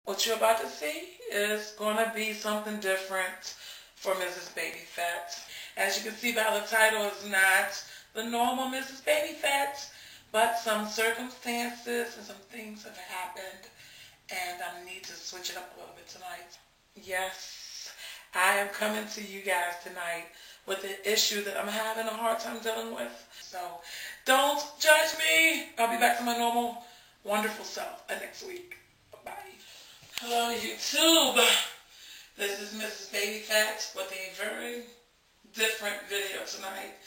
What you're about to see is going to be something different for Mrs. Baby Phat. As you can see by the title, it's not the normal Mrs. Baby Phat, but some circumstances and some things have happened, and I need to switch it up a little bit tonight. Yes, I am coming to you guys tonight with an issue that I'm having a hard time dealing with. So don't judge me. I'll be back to my normal, wonderful self next week. Bye. Hello, YouTube. This is Mrs. Baby Phat with a very different video tonight.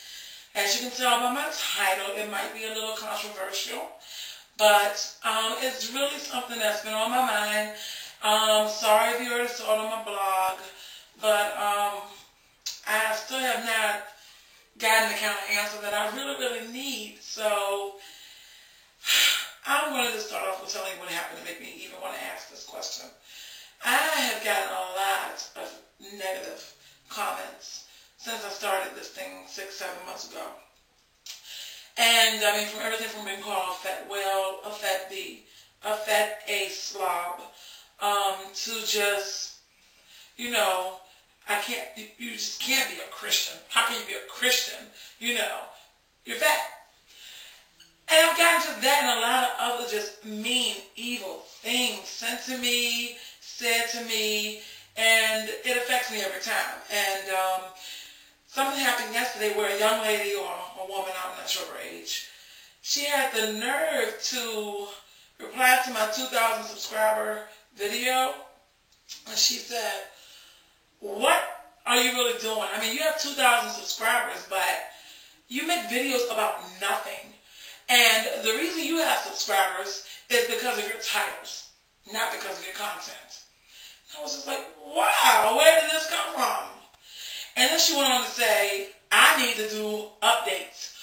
As you can tell by my title, it might be a little controversial, but it's really something that's been on my mind. Sorry if you already saw it on my blog, but I still have not gotten the kind of answer that I really need. So I'm going to just start off with telling you what happened to make me even want to ask this question. I have gotten a lot of negative comments since I started this thing 6-7 months ago. And I mean, from everything from being called a fat whale, a fat bee, a fat A slob, to just, you know, you just can't be a Christian. How can you be a Christian? You know, you're fat. And I've gotten to that and a lot of other just mean, evil things sent to me, said to me, and it affects me every time. And something happened yesterday where a young lady or a woman, I'm not sure her age, she had the nerve to reply to my 2,000 subscriber video, and she said, "What are you really doing? I mean, you have 2,000 subscribers, but you make videos about nothing. And the reason you have subscribers is because of your titles, not because of your content." I was just like, wow, where did this come from? And then she went on to say, I need to do updates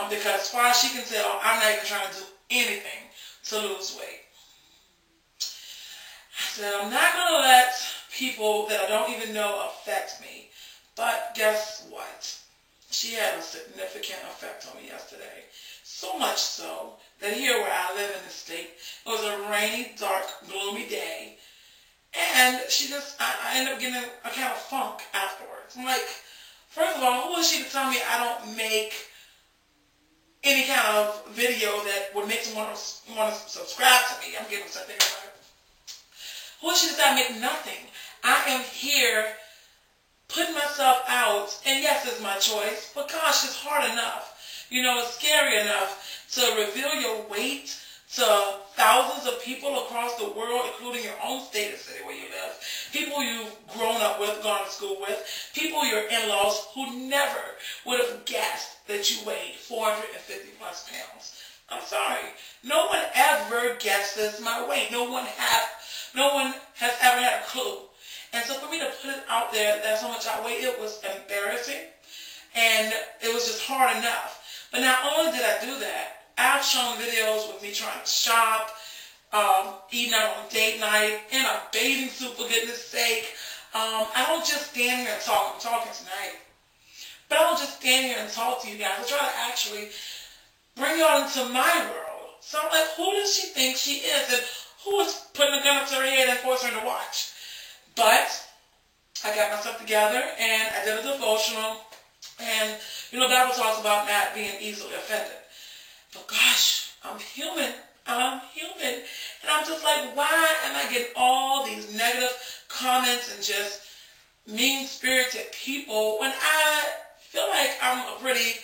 because as far as she can tell, I'm not even trying to do anything to lose weight. I said, I'm not going to let people that I don't even know affect me. But guess what? She had a significant effect on me yesterday. So much so that here where I live in the state, it was a rainy, dark, gloomy day. And I ended up getting a kind of funk afterwards. I'm like, first of all, who is she to tell me I don't make any kind of video that would make someone want to subscribe to me? I'm getting something about it. Who is she to say I make nothing? I am here putting myself out, and yes, it's my choice, but gosh, it's hard enough. You know, it's scary enough to reveal your weight to thousands of people across the world, including your own state and city where you live, people you've grown up with, gone to school with, people your in-laws who never would have guessed that you weighed 450 plus pounds. I'm sorry. No one ever guesses my weight. No one has ever had a clue. And so for me to put it out there, that's how much I weigh, it was embarrassing. And it was just hard enough. But not only did I do that, I've shown videos with me trying to shop, eating out on date night, in a bathing suit for goodness sake. I don't just stand here and talk. I'm talking tonight. But I don't just stand here and talk to you guys. I try to actually bring y'all into my world. So I'm like, who does she think she is? And who is putting a gun up to her head and forcing her to watch? But I got myself together and I did a devotional. And, you know, the Bible talks about not being easily offended. But gosh, I'm human. I'm human. And I'm just like, why am I getting all these negative comments and just mean-spirited people when I feel like I'm a pretty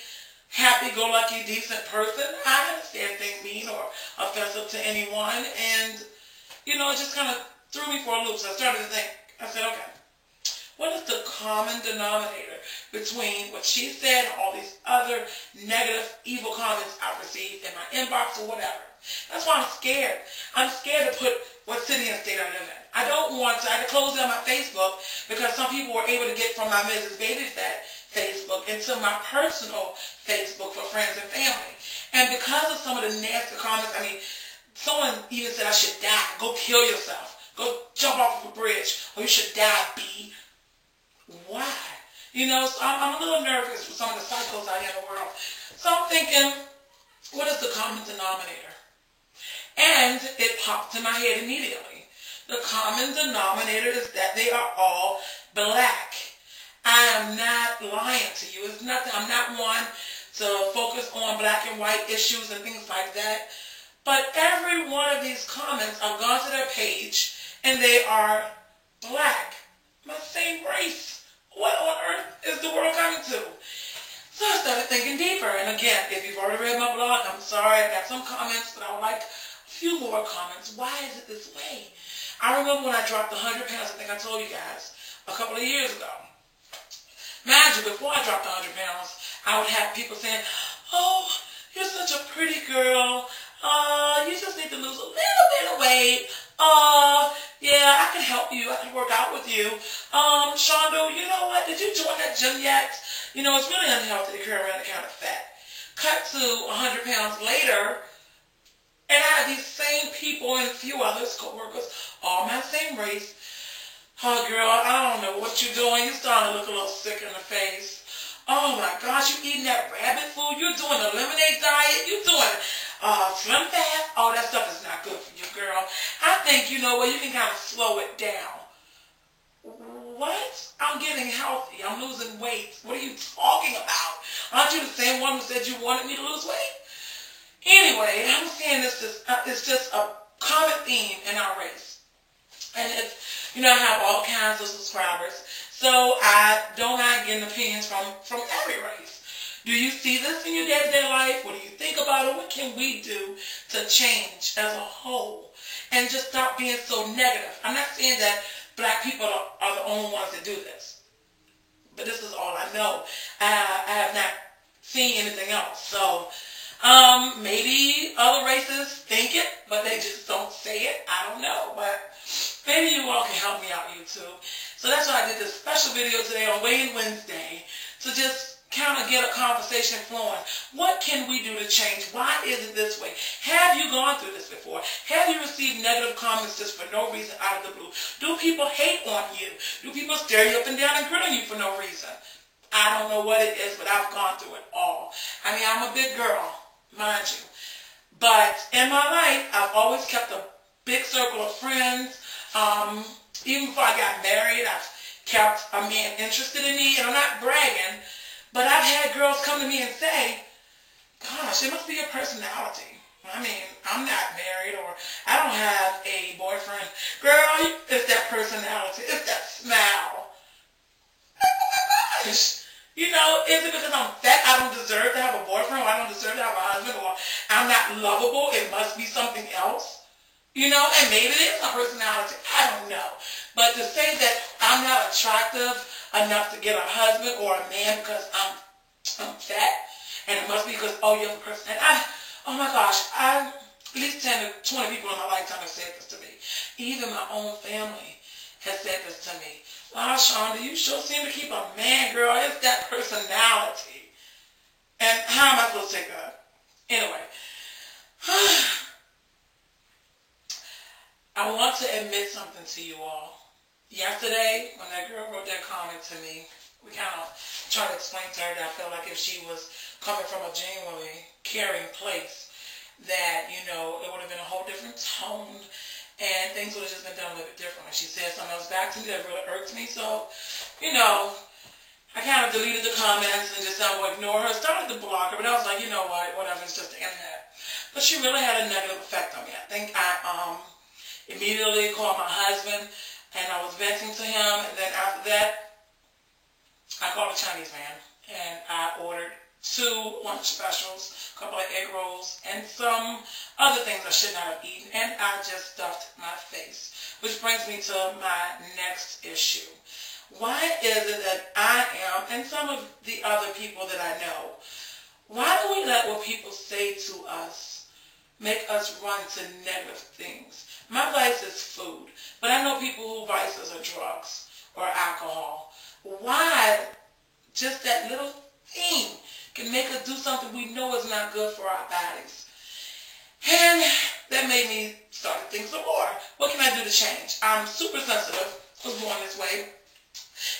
happy-go-lucky, decent person? I haven't said anything mean or offensive to anyone. And, you know, it just kind of threw me for a loop. So I started to think, I said, okay, what is the common denominator between what she said and all these other negative, evil comments I've received in my inbox or whatever? That's why I'm scared. I'm scared to put what city and state I live in. I don't want to. I had to close down my Facebook because some people were able to get from my Mrs. Baby Phat Facebook into my personal Facebook for friends and family. And because of some of the nasty comments, I mean, someone even said I should die. Go kill yourself. Go jump off of a bridge. Or you should die, B. Why? You know, so I'm a little nervous with some of the cycles out here in the world. So I'm thinking, what is the common denominator? And it popped in my head immediately. The common denominator is that they are all black. I am not lying to you. It's nothing. I'm not one to focus on black and white issues and things like that. But every one of these comments, I've gone to their page, and they are black. My same race. What on earth is the world coming to? So I started thinking deeper. And again, if you've already read my blog, I'm sorry. I got some comments, but I would like a few more comments. Why is it this way? I remember when I dropped 100 pounds, I think I told you guys, a couple of years ago. Mind you, before I dropped 100 pounds, I would have people saying, oh, you're such a pretty girl. You just need to lose a little bit of weight. Yeah, I can help you. I can work out with you. Shonda, you know what? Did you join that gym yet? You know, it's really unhealthy to carry around that kind of fat. Cut to 100 pounds later, and I had these same people and a few others, co-workers, all my same race. Oh, girl, I don't know what you're doing. You're starting to look a little sick in the face. Oh, my gosh, you eating that rabbit food? You're doing a lemonade diet? You're doing slim fast? Oh, that stuff is not good for you, girl. I think, you know what, you can kind of slow it down. What? I'm getting healthy. I'm losing weight. What are you talking about? Aren't you the same one who said you wanted me to lose weight? Anyway, I'm saying it's just a common theme in our race. And it's, you know, I have all kinds of subscribers. So I don't mind getting opinions from every race. Do you see this in your day-to-day life? What do you think about it? What can we do to change as a whole? And just stop being so negative. I'm not saying that black people are the only ones that do this. But this is all I know. I have not seen anything else. So maybe other races think it, but they just don't say it. I don't know. But maybe you all can help me out, YouTube. So that's why I did this special video today on Weigh-In Wednesday to just kind of get a conversation flowing. What can we do to change? Why is it this way? Have you gone through this before? Have you received negative comments just for no reason out of the blue? Do people hate on you? Do people stare you up and down and grin on you for no reason? I don't know what it is, but I've gone through it all. I mean, I'm a big girl, mind you. But in my life, I've always kept a big circle of friends. Even before I got married, I've kept a man interested in me, and I'm not bragging, but I've had girls come to me and say, gosh, it must be your personality. I mean, I'm not married, or I don't have a boyfriend. Girl, it's that personality. It's that smile. Gosh. You know, is it because I'm fat I don't deserve to have a boyfriend, or I don't deserve to have a husband, or I'm not lovable? It must be something else. You know, and maybe it is my personality. I don't know. But to say that I'm not attractive enough to get a husband or a man because I'm fat, and it must be because, oh, you're a person. And oh my gosh, at least 10 to 20 people in my lifetime have said this to me. Even my own family has said this to me. Wow, Shonda, you sure seem to keep a man, girl. It's that personality. And how am I supposed to take that? Anyway. I want to admit something to you all. Yesterday, when that girl wrote that comment to me, we kind of tried to explain to her that I felt like if she was coming from a genuinely caring place, that, you know, it would have been a whole different tone, and things would have just been done a little bit differently. She said something else back to me that really irked me, so, you know, I kind of deleted the comments and just would ignore her, started to block her, but I was like, you know what, whatever, it's just the internet. But she really had a negative effect on me. I think I immediately called my husband, and I was venting to him, and then after that, I called a Chinese man, and I ordered 2 lunch specials, a couple of egg rolls, and some other things I should not have eaten, and I just stuffed my face. Which brings me to my next issue. Why is it that I am, and some of the other people that I know, why do we let what people say to us make us run to negative things? My vice is food, but I know people whose vices are drugs or alcohol. Why just that little thing can make us do something we know is not good for our bodies? And that made me start to think some more. What can I do to change? I'm super sensitive. I was born this way.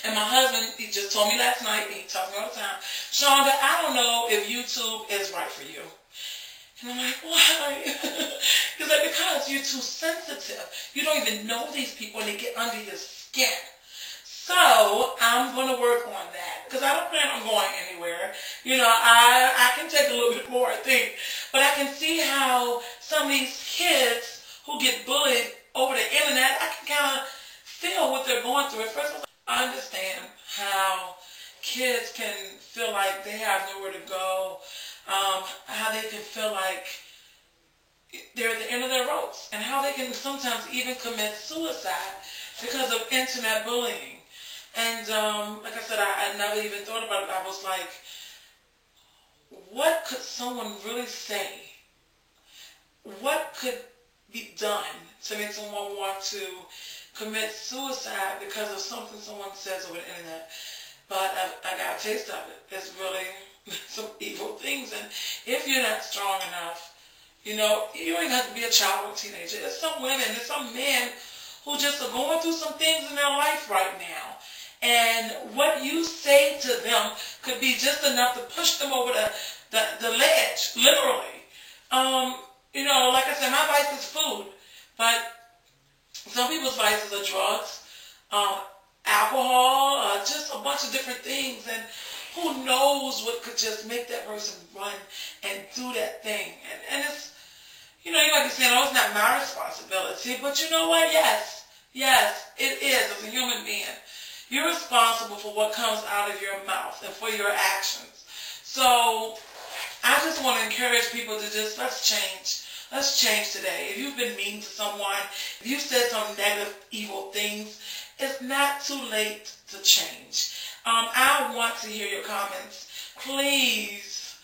And my husband, he just told me last night, and he tells me all the time, Shonda, I don't know if YouTube is right for you. And I'm like, why? He's like, because you're too sensitive. You don't even know these people and they get under your skin. So I'm going to work on that because I don't plan on going anywhere. You know, I can take a little bit more, I think. But I can see how some of these kids who get bullied over the internet, I can kind of feel what they're going through. At first, I understand how kids can feel like they have nowhere to go, how they can feel like they're at the end of their ropes, and how they can sometimes even commit suicide because of internet bullying. And like I said, I never even thought about it. I was like, what could someone really say? What could be done to make someone want to commit suicide because of something someone says over the internet? But I got a taste of it. It's really some evil things. And if you're not strong enough, you know, you don't even have to be a child or a teenager. There's some women, there's some men who just are going through some things in their life right now. And what you say to them could be just enough to push them over the ledge, literally. You know, like I said, my vice is food. But some people's vices are drugs, alcohol, just a bunch of different things. And who knows what could just make that person run and do that thing. And it's, you know, you might be saying, oh, it's not my responsibility. But you know what? Yes, it is as a human being. You're responsible for what comes out of your mouth and for your actions. So I just want to encourage people to just, let's change. Let's change today. If you've been mean to someone, if you've said some negative, evil things, it's not too late to change. I want to hear your comments. Please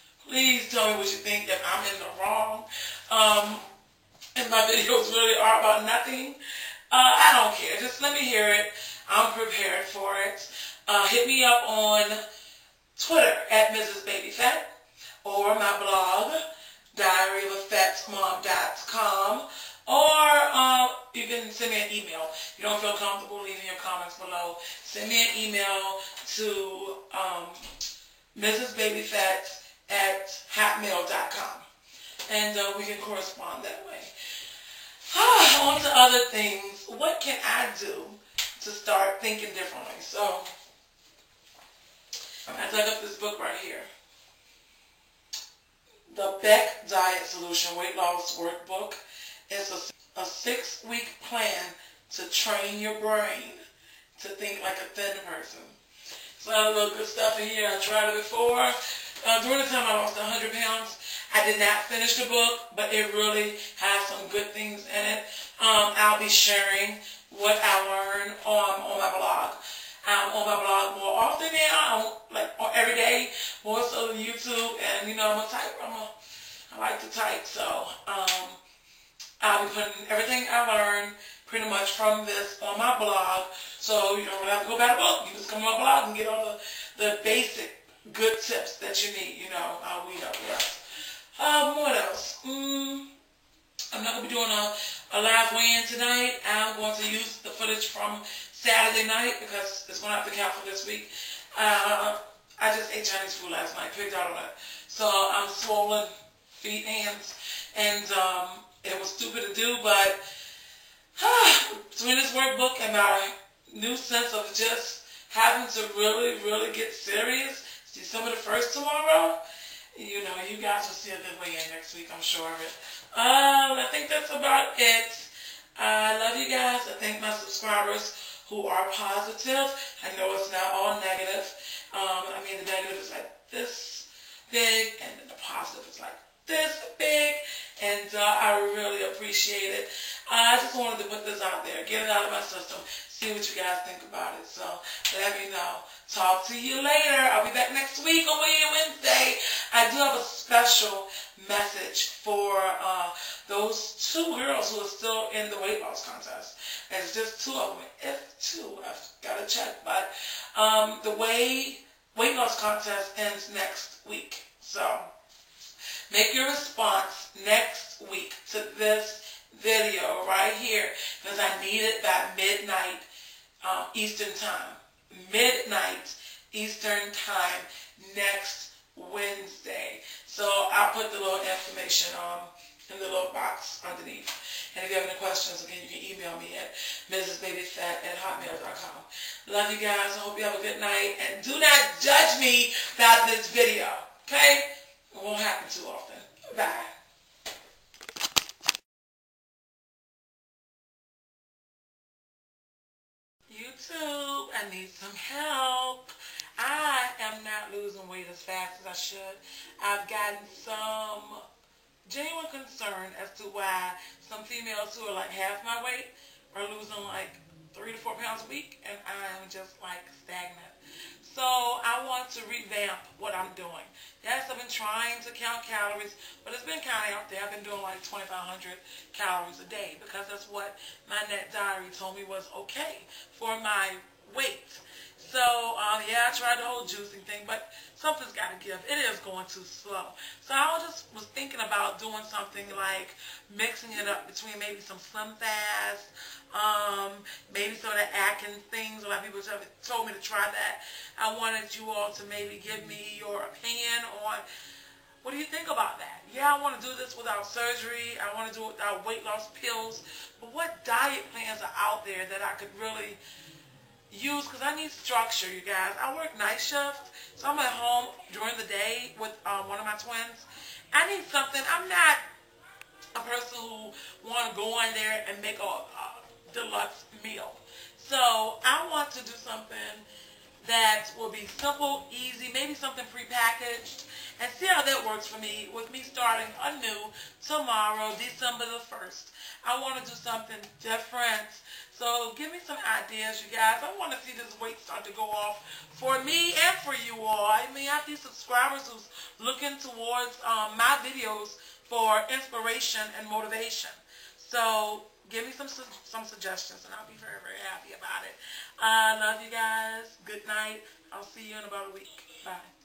tell me what you think, if I'm in the wrong. And my videos really are about nothing. I don't care. Just let me hear it. I'm prepared for it. Hit me up on Twitter at Mrs. Baby Fat, or my blog, diaryofaffatsmom.com, or you can send me an email. If you don't feel comfortable leaving your comments below, send me an email to mrsbabyfat@hotmail.com, and we can correspond that way. On to other things. What can I do to start thinking differently? So I dug up this book right here, The Beck Diet Solution Weight Loss Workbook. It's a 6-week plan to train your brain to think like a thin person. So a little good stuff in here. I tried it before. During the time I lost 100 pounds, I did not finish the book, but it really has some good things in it. I'll be sharing what I learned on my blog. I'm on my blog more often now, like every day, more so than YouTube. And you know, I'm a typer. I like to type, so I'll be putting everything I learned pretty much from this on my blog. So you don't really have to go buy the book. You just come to my blog and get all the basic good tips that you need. You know, I'll weed out the rest. What else? I'm not going to be doing a live weigh-in tonight. I'm going to use the footage from Saturday night because it's going to have to count for this week. I just ate Chinese food last night, picked out on it. So I'm swollen, feet, hands, and it was stupid to do, but between this workbook and my new sense of just having to really, really get serious, December the 1st tomorrow, you know, you guys will see a good weigh-in next week, I'm sure of it. I think that's about it. I love you guys. I thank my subscribers who are positive. I know it's not all negative. I mean, the negative is like this big, and then the positive is like this big, and I really appreciate it. I just wanted to put this out there, get it out of my system, see what you guys think about it. So let me know. Talk to you later. I'll be back next week on Weigh-In Wednesday. I do have a special message for those 2 girls who are still in the weight loss contest. And it's just 2 of them. If 2, I've got to check. But the weight loss contest ends next week. So make your response next week to this video right here, because I need it by midnight Eastern time. Midnight Eastern time next Wednesday. So I'll put the little information in the little box underneath. And if you have any questions, again, you can email me at mrsbabyfat@hotmail.com. Love you guys. I hope you have a good night. And do not judge me about this video. Okay? It won't happen too often. Bye. YouTube, I need some help. I am not losing weight as fast as I should. I've gotten some genuine concern as to why some females who are like half my weight are losing like 3 to 4 pounds a week, and I'm just like stagnant. So I want to revamp what I'm doing. Yes, I've been trying to count calories, but it's been kind of out there. I've been doing like 2,500 calories a day because that's what my Net Diary told me was okay for my weight. So, yeah, I tried the whole juicing thing, but something's got to give. It is going too slow. So I just was thinking about doing something like mixing it up between maybe some Slim Fast, maybe some of the Atkins things. A lot of people have told me to try that. I wanted you all to maybe give me your opinion on what do you think about that. Yeah, I want to do this without surgery. I want to do it without weight loss pills. But what diet plans are out there that I could really use, because I need structure, you guys. I work night shift, so I'm at home during the day with one of my twins. I need something. I'm not a person who want to go in there and make a deluxe meal. So I want to do something that will be simple, easy, maybe something prepackaged, and see how that works for me with me starting anew tomorrow, December the 1st. I want to do something different. So give me some ideas, you guys. I want to see this weight start to go off for me and for you all. I mean, I have these subscribers who's looking towards my videos for inspiration and motivation. So give me some suggestions, and I'll be very, very happy about it. I love you guys. Good night. I'll see you in about a week. Bye.